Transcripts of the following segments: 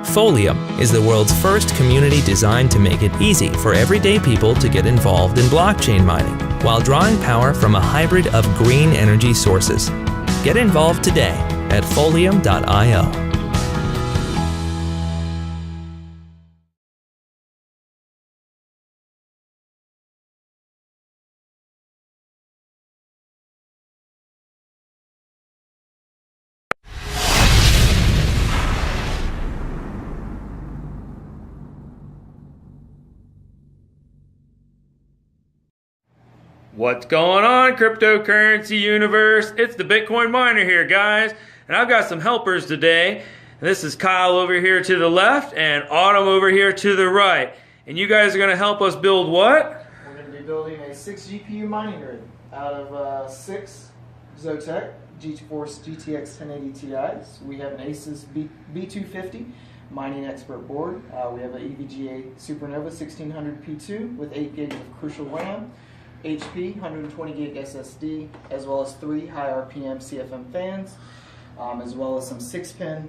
Foleum is the world's first community designed to make it easy for everyday people to get involved in blockchain mining while drawing power from a hybrid of green energy sources. Get involved today at foleum.io. What's going on, cryptocurrency universe? It's the Bitcoin miner here, guys, and I've got some helpers today. This is Kyle over here to the left and Autumn over here to the right. And you guys are going to help us build what? We're going to be building a 6 GPU mining rig out of 6 Zotac GeForce GTX 1080 Ti's. We have an Asus B250 mining expert board. We have an EVGA Supernova 1600 P2 with 8 gigs of crucial RAM. HP 120 gig SSD, as well as 3 high RPM CFM fans, as well as some 6-pin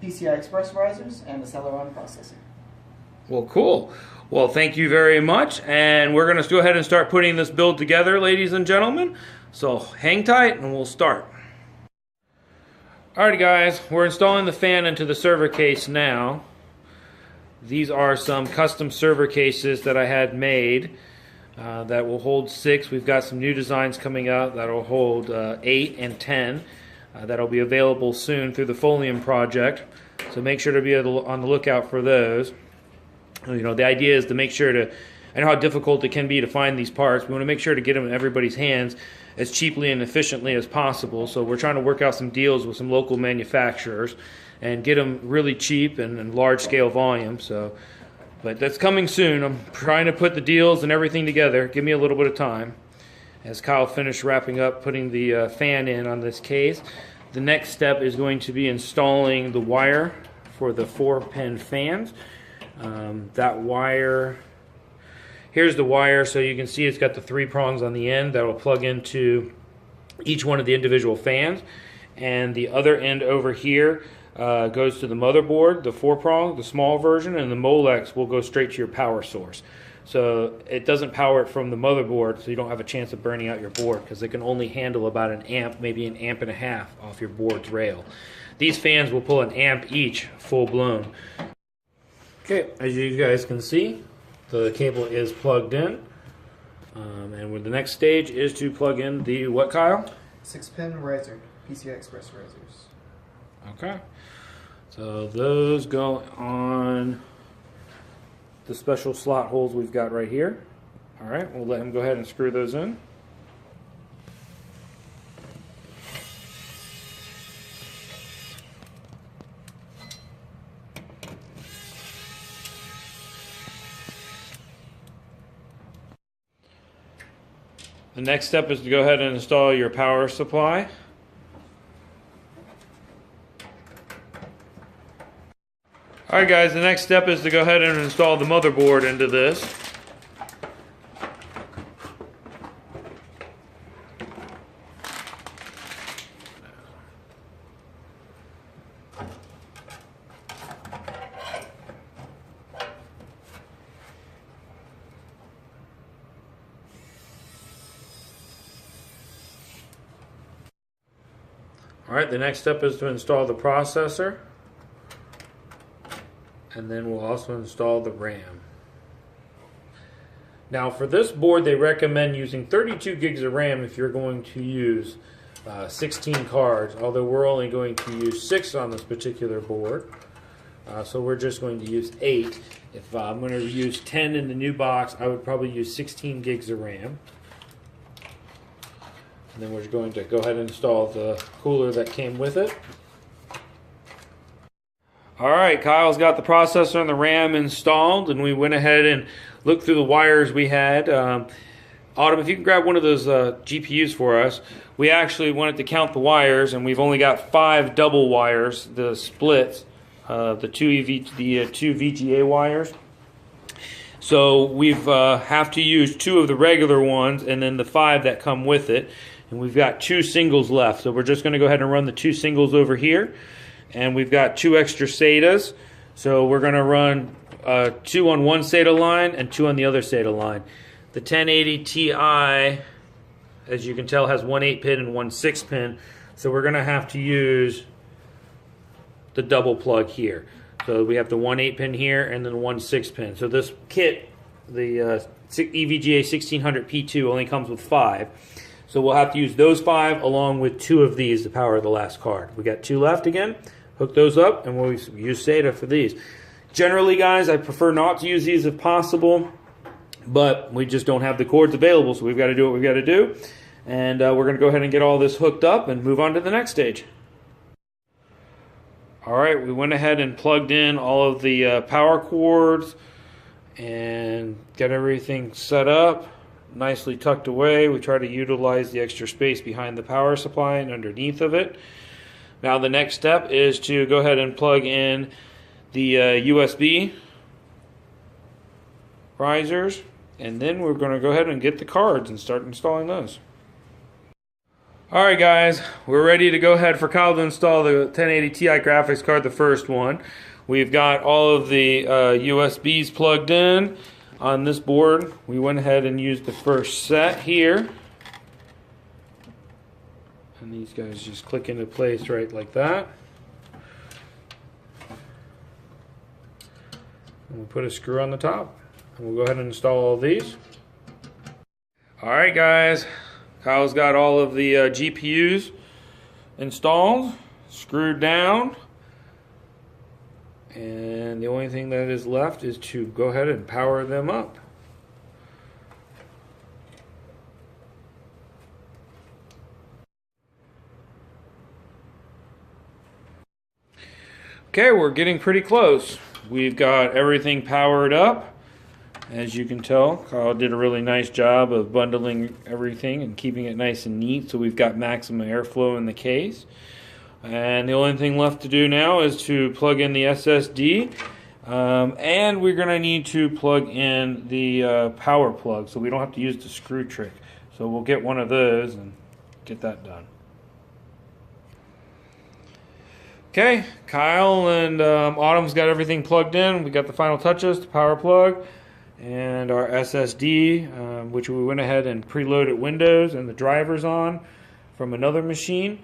PCI Express risers and the Celeron processor. Well, cool. Well, thank you very much, and we're going to go ahead and start putting this build together, ladies and gentlemen. So hang tight and we'll start. Alrighty guys, we're installing the fan into the server case now. These are some custom server cases that I had made. That will hold 6. We've got some new designs coming out that will hold 8 and 10. That'll be available soon through the Foleum project. So make sure to be on the lookout for those. You know, the idea is to make sure to, I know how difficult it can be to find these parts. We want to make sure to get them in everybody's hands as cheaply and efficiently as possible. So we're trying to work out some deals with some local manufacturers and get them really cheap and in large scale volume. But that's coming soon. I'm trying to put the deals and everything together. Give me a little bit of time. As Kyle finished wrapping up putting the fan in on this case, the next step is going to be installing the wire for the 4-pin fans. That wire, here's the wire, so you can see it's got the 3 prongs on the end that will plug into each one of the individual fans. And the other end over here goes to the motherboard, the 4-prong, the small version, and the Molex will go straight to your power source. So it doesn't power it from the motherboard, so you don't have a chance of burning out your board because it can only handle about an amp, maybe an amp and a half off your board's rail. These fans will pull an amp each, full blown. Okay, as you guys can see, the cable is plugged in. And with the next stage is to plug in the what, Kyle? 6-pin riser, PCI Express risers. Okay. So those go on the special slot holes we've got right here. All right, we'll let him go ahead and screw those in. The next step is to go ahead and install your power supply. Alright guys, the next step is to go ahead and install the motherboard into this. Alright, the next step is to install the processor. And then we'll also install the RAM. Now for this board they recommend using 32 gigs of RAM if you're going to use 16 cards, although we're only going to use 6 on this particular board. So we're just going to use 8. If I'm going to use 10 in the new box, I would probably use 16 gigs of RAM. And then we're going to go ahead and install the cooler that came with it. Alright, Kyle's got the processor and the RAM installed, and we went ahead and looked through the wires we had. Autumn, if you can grab one of those GPUs for us. We actually wanted to count the wires, and we've only got 5 double wires, the splits, the two VGA wires. So we've have to use 2 of the regular ones, and then the 5 that come with it. And we've got 2 singles left, so we're just going to go ahead and run the 2 singles over here. And we've got 2 extra SATAs So we're going to run 2 on one SATA line and 2 on the other SATA line. The 1080 Ti, as you can tell, has one 8-pin and one 6-pin. So we're going to have to use the double plug here. So we have the one 8-pin here and then one 6-pin. So this kit, the EVGA 1600P2, only comes with 5. So we'll have to use those 5 along with 2 of these to power the last card. We got 2 left again. Hook those up and we'll use SATA for these. Generally, guys, I prefer not to use these if possible, but we just don't have the cords available, so we've got to do what we've got to do. And we're going to go ahead and get all this hooked up and move on to the next stage. Alright, we went ahead and plugged in all of the power cords and got everything set up, nicely tucked away. We try to utilize the extra space behind the power supply and underneath of it. Now the next step is to go ahead and plug in the USB risers, and then we're going to go ahead and get the cards and start installing those. Alright guys, we're ready to go ahead for Kyle to install the 1080 Ti graphics card, the first one. We've got all of the USBs plugged in on this board. We went ahead and used the first set here. And these guys just click into place right like that. And we'll put a screw on the top. And we'll go ahead and install all of these. Alright guys, Kyle's got all of the GPUs installed, screwed down. And the only thing that is left is to go ahead and power them up. Okay, we're getting pretty close. We've got everything powered up. As you can tell, Kyle did a really nice job of bundling everything and keeping it nice and neat, so we've got maximum airflow in the case. And the only thing left to do now is to plug in the SSD, and we're going to need to plug in the power plug so we don't have to use the screw trick. So we'll get one of those and get that done. Okay, Kyle and Autumn's got everything plugged in. We got the final touches, the power plug, and our SSD, which we went ahead and preloaded Windows and the drivers on from another machine.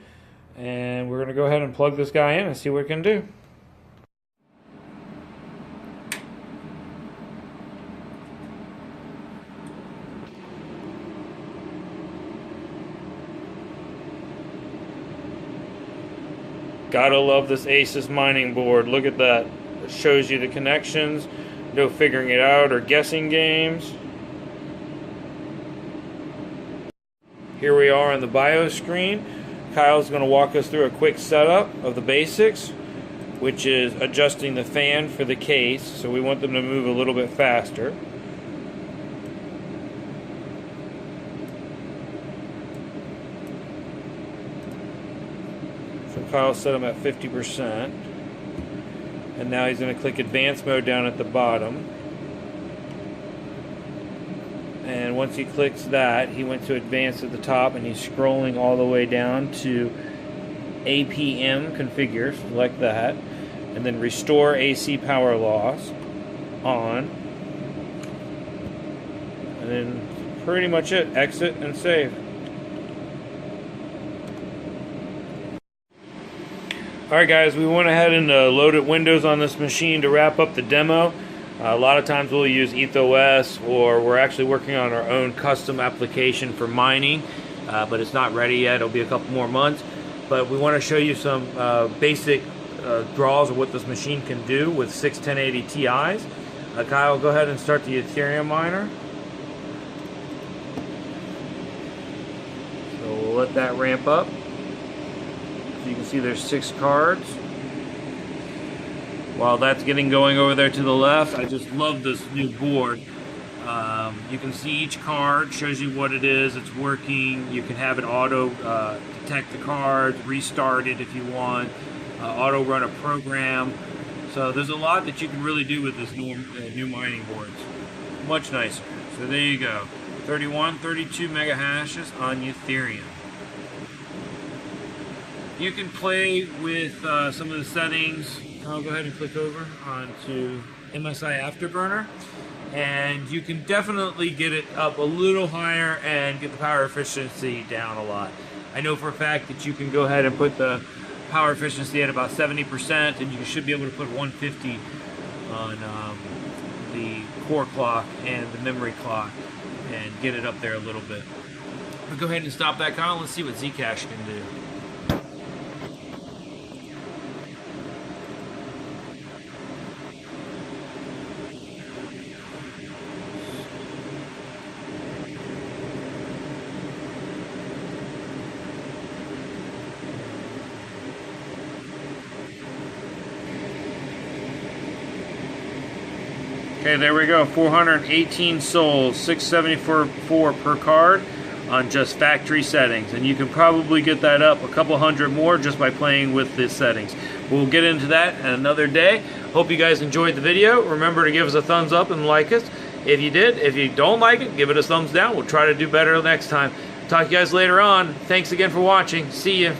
And we're going to go ahead and plug this guy in and see what it can do. Gotta love this Asus mining board. Look at that. It shows you the connections. No figuring it out or guessing games. Here we are on the BIOS screen. Kyle's going to walk us through a quick setup of the basics, which is adjusting the fan for the case, so we want them to move a little bit faster. So Kyle set them at 50%, and now he's going to click advanced mode down at the bottom. And once he clicks that, he went to advanced at the top, and he's scrolling all the way down to APM configure, select that, and then restore AC power loss on, and then pretty much it, exit and save. Alright guys, we went ahead and loaded Windows on this machine to wrap up the demo. A lot of times we'll use EthOS, or we're actually working on our own custom application for mining, but it's not ready yet. It'll be a couple more months. But we want to show you some basic draws of what this machine can do with 6 1080 Ti's. Kyle, go ahead and start the Ethereum miner. So we'll let that ramp up. So you can see there's 6 cards. While that's getting going over there to the left, I just love this new board. You can see each card, shows you what it is, it's working. You can have it auto detect the cards, restart it if you want, auto run a program. So there's a lot that you can really do with this new mining boards. Much nicer. So there you go. 31, 32 mega hashes on Ethereum. You can play with some of the settings I'll go ahead and click over onto MSI Afterburner, and you can definitely get it up a little higher and get the power efficiency down a lot. I know for a fact that you can go ahead and put the power efficiency at about 70%, and you should be able to put 150 on the core clock and the memory clock and get it up there a little bit. But go ahead and stop that call. Let's see what Zcash can do. Okay, there we go. 418 souls, 674 per card on just factory settings. And you can probably get that up a couple hundred more just by playing with the settings. We'll get into that another day. Hope you guys enjoyed the video. Remember to give us a thumbs up and like us if you did. If you don't like it, give it a thumbs down. We'll try to do better next time. Talk to you guys later on. Thanks again for watching. See you.